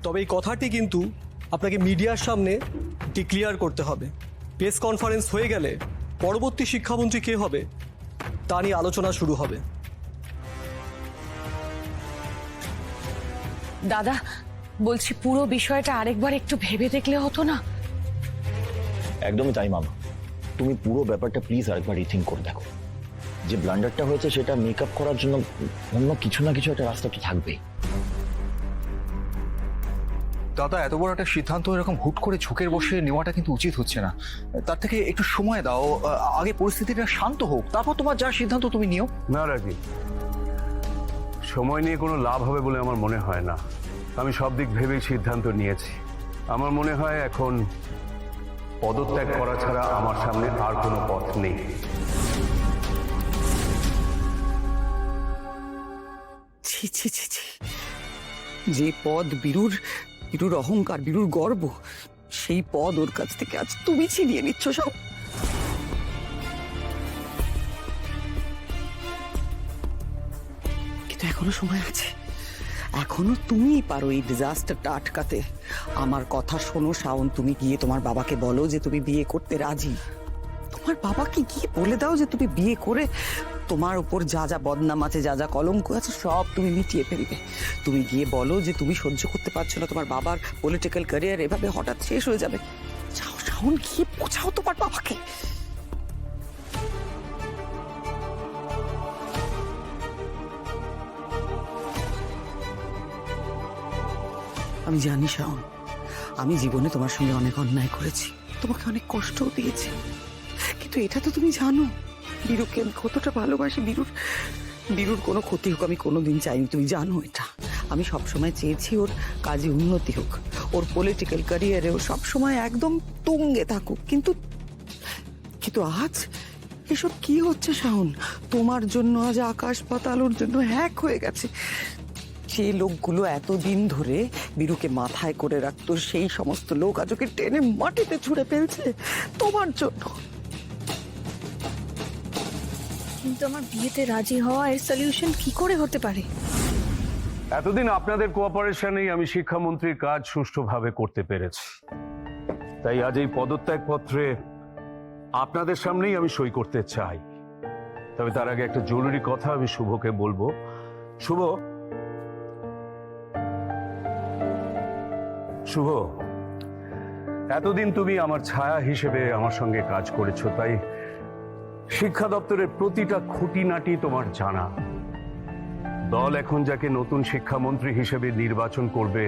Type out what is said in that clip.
তবে এই কথাটি কিন্তু আপনাকে মিডিয়ার সামনে ডিক্লিয়ার করতে হবে। প্রেস কনফারেন্স হয়ে গেলে পরবর্তী শিক্ষামন্ত্রী কে হবে তা নিয়ে আলোচনা শুরু হবে। দাদা বলছি, পুরো বিষয়টা আরেকবার একটু ভেবে দেখলে হতো না? একদমই তাই মামা, তুমি পুরো ব্যাপারটা প্লিজ আরেকবার রিথিঙ্ক করে দেখো। যে ব্লান্ডারটা হয়েছে সেটা মেকআপ করার জন্য অন্য কিছু না কিছু একটা রাস্তা তো থাকবেই। দাদা, এত বড় একটা সিদ্ধান্ত এরকম হুট করে ঝুঁকে বসে নেওয়াটা কিন্তু উচিত হচ্ছে না। তার থেকে একটু সময় দাও, আগে পরিস্থিতিটা শান্ত হোক, তারপর তোমার যা সিদ্ধান্ত তুমি নিও। না রাজীব, সময় নিয়ে কোনো লাভ হবে বলে আমার মনে হয় না। আমি সব দিক ভেবেই সিদ্ধান্ত নিয়েছি। আমার মনে হয় এখন পদত্যাগ করা ছাড়া আমার সামনে আর কোনো পথ নেই। ছি ছি ছি ছি, যে পদ বীরুর অহংকার, বীরুর গর্ব, সেই পদ ওর কাছ থেকে আজ তুমি ছিনিয়ে নিচ্ছ সব। কিন্তু এখনো সময় আছে, এখনো তুমি পারো এই ডিজাস্টারটা আটকাতে। আমার কথা শোনো শাওন, তুমি গিয়ে তোমার বাবাকে বলো যে তুমি বিয়ে করতে রাজি। তোমার বাবাকে গিয়ে বলে দাও যে তুমি বিয়ে করে তোমার উপর যা যা বদনাম আছে, যা যা কলঙ্ক আছে, সব তুমি মিটিয়ে ফেলবে। তুমি গিয়ে বলো যে তুমি সহ্য করতে পারছো না তোমার বাবার পলিটিক্যাল ক্যারিয়ার এভাবে হঠাৎ শেষ হয়ে যাবে। যাও শাওন, গিয়ে বোঝাও তোমার বাবাকে। আমি জানি শাওন, আমি জীবনে তোমার সঙ্গে অনেক অন্যায় করেছি, তোমাকে অনেক কষ্টও দিয়েছি, কিন্তু এটা তো তুমি জানো বীরুকে আমি কতটা ভালোবাসি। বীরুর কোনো ক্ষতি হোক আমি কোনোদিন চাইনি, তুমি জানো এটা। আমি সবসময় চেয়েছি ওর কাজে উন্নতি হোক, ওর পলিটিক্যাল ক্যারিয়ারে ও সবসময় একদম তুঙ্গে থাকুক। কিন্তু আজ এসব কি হচ্ছে শাওন? তোমার জন্য আজ আকাশ পাতাল ওর জন্য হ্যাক হয়ে গেছে। যে লোকগুলো এতদিন ধরে বীরুকে মাথায় করে রাখতো, সেই সমস্ত লোক আজ ওকে টেনে মাটিতে ছুঁড়ে ফেলছে তোমার জন্য। কিন্তু আমার বিয়েতে রাজি হওয়া এর সলিউশন কি করে হতে পারে? এতদিন আপনাদের কোঅপারেশনেই আমি শিক্ষামন্ত্রীর কাজ সুষ্ঠুভাবে করতে পেরেছি। তাই আজ এই পদত্যাগ পত্রে আপনাদের সামনেই আমি সই করতে চাই। তবে তার আগে একটা জরুরি কথা আমি শুভকে বলবো। শুভ, এতদিন তুমি আমার ছায়া হিসেবে আমার সঙ্গে কাজ করেছো, তাই শিক্ষা দপ্তরের প্রতিটা খুঁটিনাটি তোমার জানা। দল এখন যাকে নতুন শিক্ষামন্ত্রী হিসেবে নির্বাচন করবে